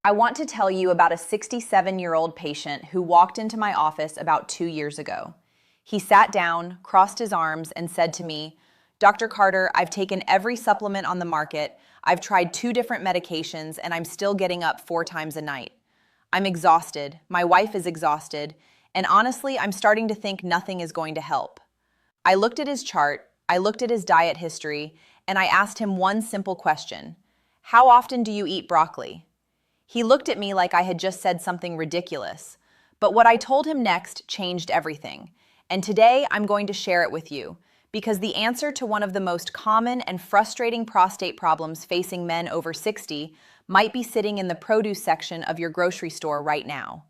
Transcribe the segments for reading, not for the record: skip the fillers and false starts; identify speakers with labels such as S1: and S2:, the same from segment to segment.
S1: I want to tell you about a 67-year-old patient who walked into my office about 2 years ago. He sat down, crossed his arms, and said to me, "Dr. Carter, I've taken every supplement on the market. I've tried 2 different medications, and I'm still getting up 4 times a night. I'm exhausted. My wife is exhausted. And honestly, I'm starting to think nothing is going to help." I looked at his chart, I looked at his diet history, and I asked him one simple question. "How often do you eat broccoli?" He looked at me like I had just said something ridiculous. But what I told him next changed everything. And today I'm going to share it with you, because the answer to one of the most common and frustrating prostate problems facing men over 60 might be sitting in the produce section of your grocery store right now.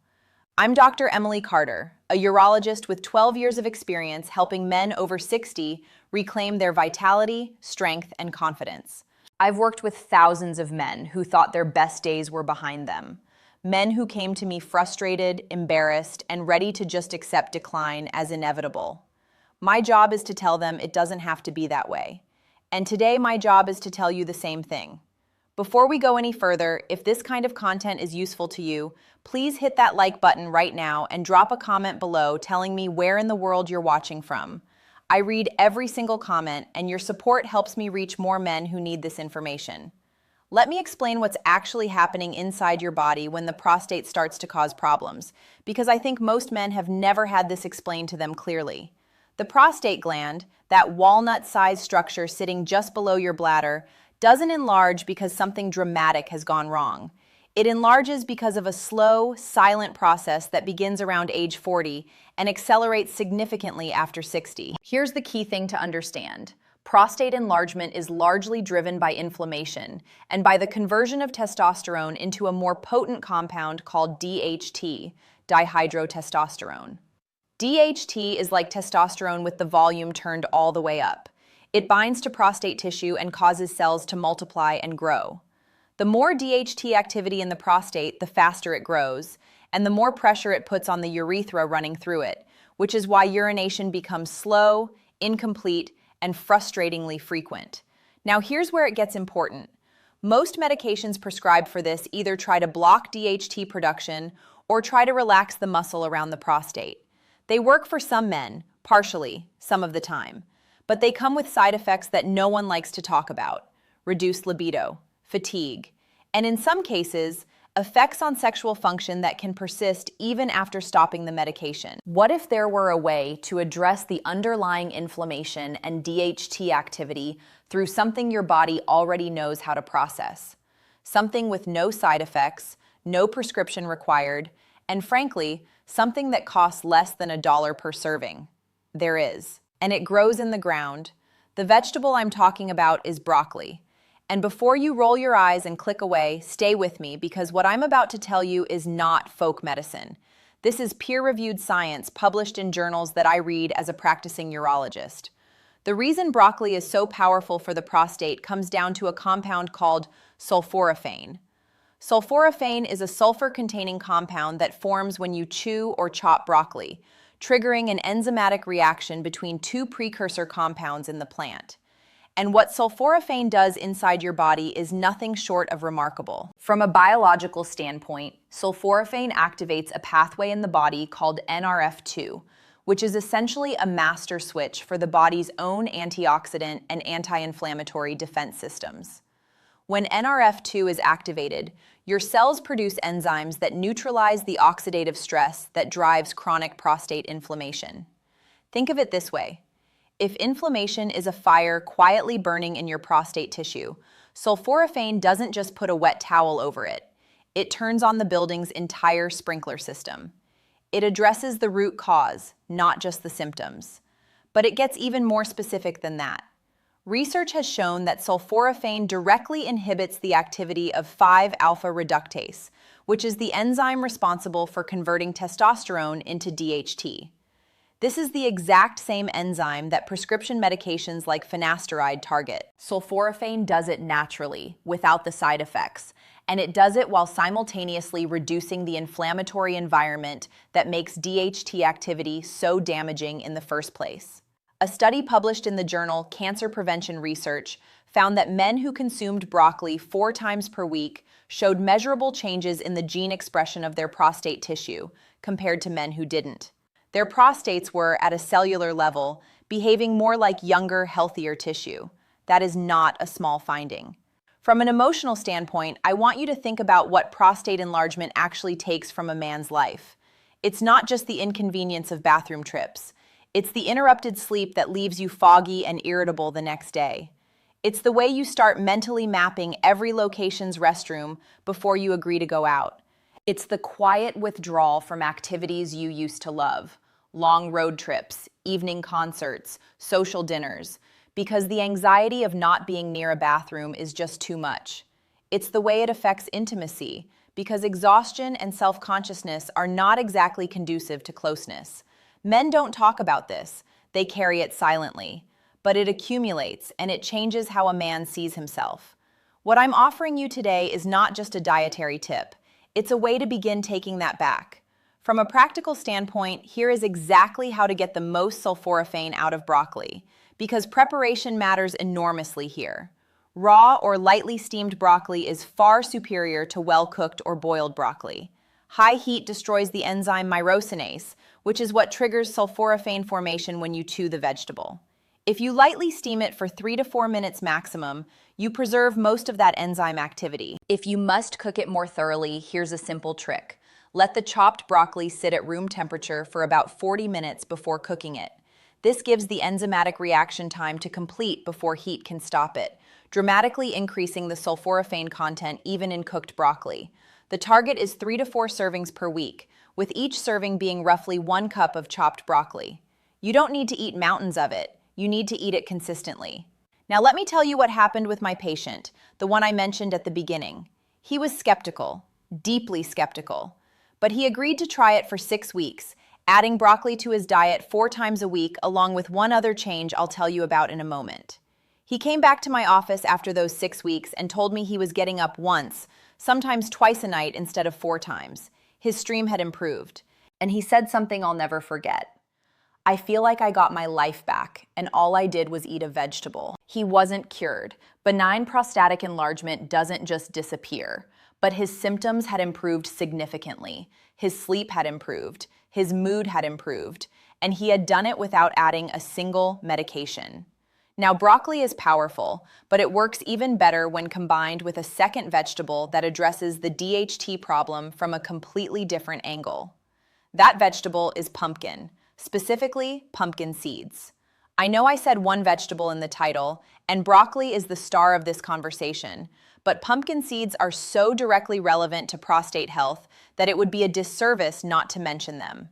S1: I'm Dr. Emily Carter, a urologist with 12 years of experience helping men over 60 reclaim their vitality, strength, and confidence. I've worked with thousands of men who thought their best days were behind them. Men who came to me frustrated, embarrassed, and ready to just accept decline as inevitable. My job is to tell them it doesn't have to be that way. And today my job is to tell you the same thing. Before we go any further, if this kind of content is useful to you, please hit that like button right now and drop a comment below telling me where in the world you're watching from. I read every single comment, and your support helps me reach more men who need this information. Let me explain what's actually happening inside your body when the prostate starts to cause problems, because I think most men have never had this explained to them clearly. The prostate gland, that walnut-sized structure sitting just below your bladder, doesn't enlarge because something dramatic has gone wrong. It enlarges because of a slow, silent process that begins around age 40 and accelerates significantly after 60. Here's the key thing to understand. Prostate enlargement is largely driven by inflammation and by the conversion of testosterone into a more potent compound called DHT, dihydrotestosterone. DHT is like testosterone with the volume turned all the way up. It binds to prostate tissue and causes cells to multiply and grow. The more DHT activity in the prostate, the faster it grows, and the more pressure it puts on the urethra running through it, which is why urination becomes slow, incomplete, and frustratingly frequent. Now here's where it gets important. Most medications prescribed for this either try to block DHT production or try to relax the muscle around the prostate. They work for some men, partially, some of the time, but they come with side effects that no one likes to talk about: reduced libido, fatigue, and in some cases, effects on sexual function that can persist even after stopping the medication. What if there were a way to address the underlying inflammation and DHT activity through something your body already knows how to process? Something with no side effects, no prescription required, and frankly, something that costs less than $1 per serving. There is. And it grows in the ground. The vegetable I'm talking about is broccoli. And before you roll your eyes and click away, stay with me, because what I'm about to tell you is not folk medicine. This is peer-reviewed science published in journals that I read as a practicing urologist. The reason broccoli is so powerful for the prostate comes down to a compound called sulforaphane. Sulforaphane is a sulfur-containing compound that forms when you chew or chop broccoli, triggering an enzymatic reaction between 2 precursor compounds in the plant. And what sulforaphane does inside your body is nothing short of remarkable. From a biological standpoint, sulforaphane activates a pathway in the body called NRF2, which is essentially a master switch for the body's own antioxidant and anti-inflammatory defense systems. When NRF2 is activated, your cells produce enzymes that neutralize the oxidative stress that drives chronic prostate inflammation. Think of it this way. If inflammation is a fire quietly burning in your prostate tissue, sulforaphane doesn't just put a wet towel over it. It turns on the building's entire sprinkler system. It addresses the root cause, not just the symptoms. But it gets even more specific than that. Research has shown that sulforaphane directly inhibits the activity of 5-alpha reductase, which is the enzyme responsible for converting testosterone into DHT. This is the exact same enzyme that prescription medications like finasteride target. Sulforaphane does it naturally, without the side effects, and it does it while simultaneously reducing the inflammatory environment that makes DHT activity so damaging in the first place. A study published in the journal Cancer Prevention Research found that men who consumed broccoli 4 times per week showed measurable changes in the gene expression of their prostate tissue compared to men who didn't. Their prostates were, at a cellular level, behaving more like younger, healthier tissue. That is not a small finding. From an emotional standpoint, I want you to think about what prostate enlargement actually takes from a man's life. It's not just the inconvenience of bathroom trips. It's the interrupted sleep that leaves you foggy and irritable the next day. It's the way you start mentally mapping every location's restroom before you agree to go out. It's the quiet withdrawal from activities you used to love, long road trips, evening concerts, social dinners, because the anxiety of not being near a bathroom is just too much. It's the way it affects intimacy, because exhaustion and self-consciousness are not exactly conducive to closeness. Men don't talk about this, they carry it silently, but it accumulates and it changes how a man sees himself. What I'm offering you today is not just a dietary tip, it's a way to begin taking that back. From a practical standpoint, here is exactly how to get the most sulforaphane out of broccoli, because preparation matters enormously here. Raw or lightly steamed broccoli is far superior to well-cooked or boiled broccoli. High heat destroys the enzyme myrosinase, which is what triggers sulforaphane formation when you chew the vegetable. If you lightly steam it for 3 to 4 minutes maximum, you preserve most of that enzyme activity. If you must cook it more thoroughly, here's a simple trick. Let the chopped broccoli sit at room temperature for about 40 minutes before cooking it. This gives the enzymatic reaction time to complete before heat can stop it, dramatically increasing the sulforaphane content even in cooked broccoli. The target is 3 to 4 servings per week, with each serving being roughly 1 cup of chopped broccoli. You don't need to eat mountains of it, you need to eat it consistently. Now let me tell you what happened with my patient, the one I mentioned at the beginning. He was skeptical, deeply skeptical, but he agreed to try it for 6 weeks, adding broccoli to his diet 4 times a week along with one other change I'll tell you about in a moment. He came back to my office after those 6 weeks and told me he was getting up once, sometimes twice a night instead of 4 times. His stream had improved, and he said something I'll never forget. I feel like I got my life back, and all I did was eat a vegetable. He wasn't cured. Benign prostatic enlargement doesn't just disappear, but his symptoms had improved significantly. His sleep had improved, his mood had improved, and he had done it without adding a single medication. Now, broccoli is powerful, but it works even better when combined with a second vegetable that addresses the DHT problem from a completely different angle. That vegetable is pumpkin, specifically pumpkin seeds. I know I said one vegetable in the title, and broccoli is the star of this conversation, but pumpkin seeds are so directly relevant to prostate health that it would be a disservice not to mention them.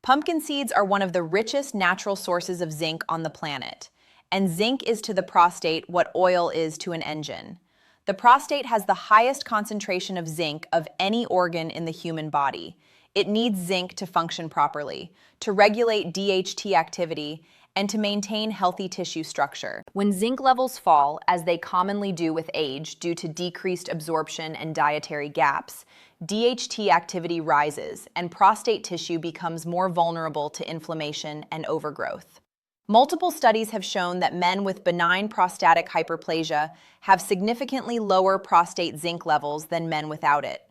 S1: Pumpkin seeds are one of the richest natural sources of zinc on the planet. And zinc is to the prostate what oil is to an engine. The prostate has the highest concentration of zinc of any organ in the human body. It needs zinc to function properly, to regulate DHT activity, and to maintain healthy tissue structure. When zinc levels fall, as they commonly do with age due to decreased absorption and dietary gaps, DHT activity rises and prostate tissue becomes more vulnerable to inflammation and overgrowth. Multiple studies have shown that men with benign prostatic hyperplasia have significantly lower prostate zinc levels than men without it.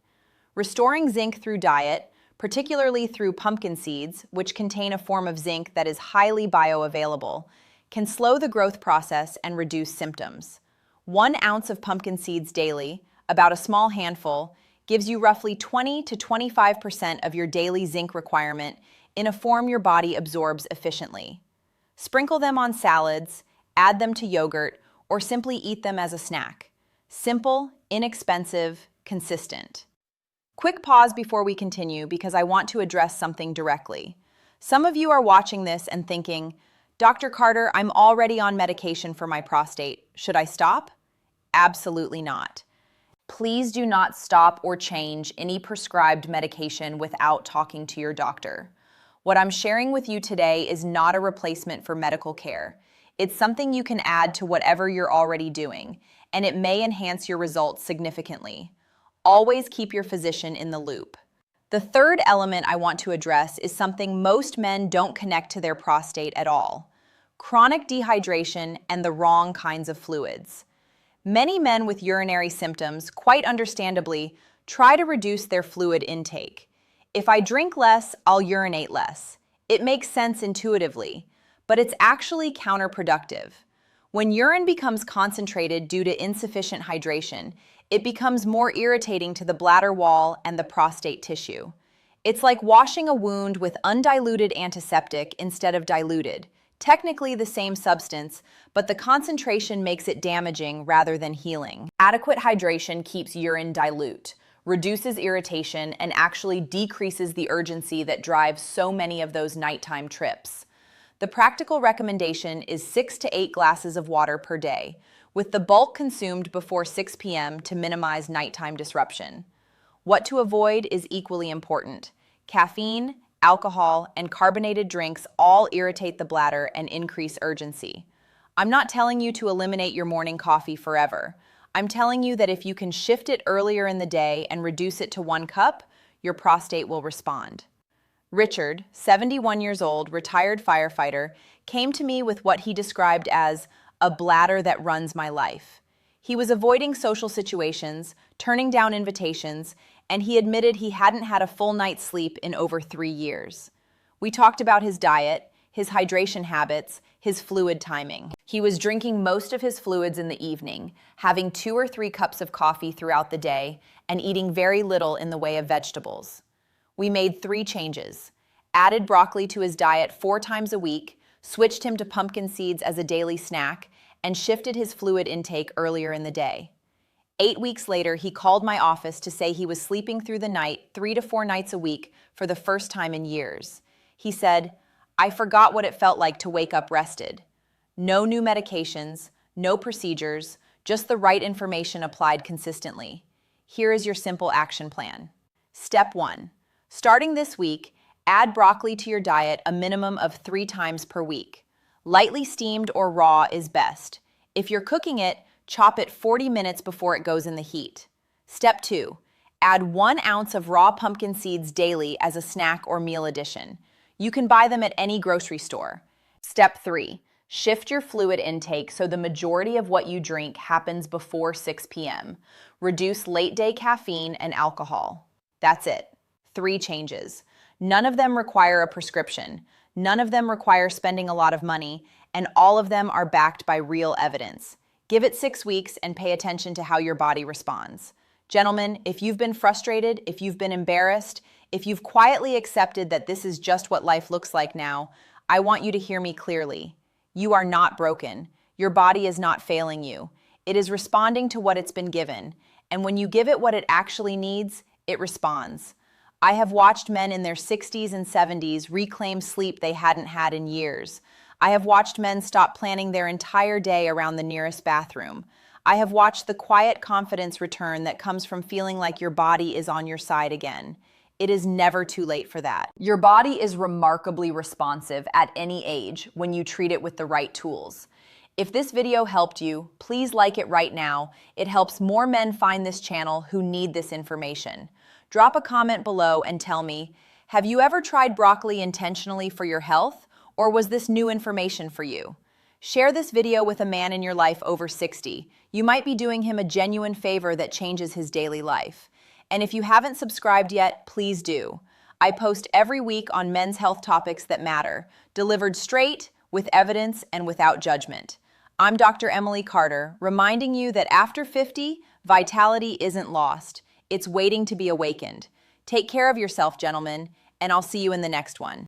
S1: Restoring zinc through diet, particularly through pumpkin seeds, which contain a form of zinc that is highly bioavailable, can slow the growth process and reduce symptoms. 1 ounce of pumpkin seeds daily, about a small handful, gives you roughly 20 to 25% of your daily zinc requirement in a form your body absorbs efficiently. Sprinkle them on salads, add them to yogurt, or simply eat them as a snack. Simple, inexpensive, consistent. Quick pause before we continue because I want to address something directly. Some of you are watching this and thinking, Dr. Carter, I'm already on medication for my prostate. Should I stop? Absolutely not. Please do not stop or change any prescribed medication without talking to your doctor. What I'm sharing with you today is not a replacement for medical care. It's something you can add to whatever you're already doing, and it may enhance your results significantly. Always keep your physician in the loop. The third element I want to address is something most men don't connect to their prostate at all: chronic dehydration and the wrong kinds of fluids. Many men with urinary symptoms, quite understandably, try to reduce their fluid intake. If I drink less, I'll urinate less. It makes sense intuitively, but it's actually counterproductive. When urine becomes concentrated due to insufficient hydration, it becomes more irritating to the bladder wall and the prostate tissue. It's like washing a wound with undiluted antiseptic instead of diluted. Technically the same substance, but the concentration makes it damaging rather than healing. Adequate hydration keeps urine dilute, reduces irritation, and actually decreases the urgency that drives so many of those nighttime trips. The practical recommendation is 6 to 8 glasses of water per day, with the bulk consumed before 6 p.m. to minimize nighttime disruption. What to avoid is equally important. Caffeine, alcohol, and carbonated drinks all irritate the bladder and increase urgency. I'm not telling you to eliminate your morning coffee forever. I'm telling you that if you can shift it earlier in the day and reduce it to 1 cup, your prostate will respond. Richard, 71 years old, retired firefighter, came to me with what he described as a bladder that runs my life. He was avoiding social situations, turning down invitations, and he admitted he hadn't had a full night's sleep in over 3 years. We talked about his diet, his hydration habits, his fluid timing. He was drinking most of his fluids in the evening, having 2 or 3 cups of coffee throughout the day, and eating very little in the way of vegetables. We made 3 changes: added broccoli to his diet 4 times a week, switched him to pumpkin seeds as a daily snack, and shifted his fluid intake earlier in the day. 8 weeks later, he called my office to say he was sleeping through the night 3 to 4 nights a week for the first time in years. He said, "I forgot what it felt like to wake up rested." No new medications, no procedures, just the right information applied consistently. Here is your simple action plan. Step 1. Starting this week, add broccoli to your diet a minimum of 3 times per week. Lightly steamed or raw is best. If you're cooking it, chop it 40 minutes before it goes in the heat. Step 2. Add 1 ounce of raw pumpkin seeds daily as a snack or meal addition. You can buy them at any grocery store. Step 3. Shift your fluid intake so the majority of what you drink happens before 6 p.m. Reduce late-day caffeine and alcohol. That's it. 3 changes. None of them require a prescription. None of them require spending a lot of money, and all of them are backed by real evidence. Give it 6 weeks and pay attention to how your body responds. Gentlemen, if you've been frustrated, if you've been embarrassed, if you've quietly accepted that this is just what life looks like now, I want you to hear me clearly. You are not broken. Your body is not failing you. It is responding to what it's been given, and when you give it what it actually needs, it responds. I have watched men in their 60s and 70s reclaim sleep they hadn't had in years. I have watched men stop planning their entire day around the nearest bathroom. I have watched the quiet confidence return that comes from feeling like your body is on your side again. It is never too late for that. Your body is remarkably responsive at any age when you treat it with the right tools. If this video helped you, please like it right now. It helps more men find this channel who need this information. Drop a comment below and tell me, have you ever tried broccoli intentionally for your health, or was this new information for you? Share this video with a man in your life over 60. You might be doing him a genuine favor that changes his daily life. And if you haven't subscribed yet, please do. I post every week on men's health topics that matter, delivered straight, with evidence, and without judgment. I'm Dr. Emily Carter, reminding you that after 50, vitality isn't lost. It's waiting to be awakened. Take care of yourself, gentlemen, and I'll see you in the next one.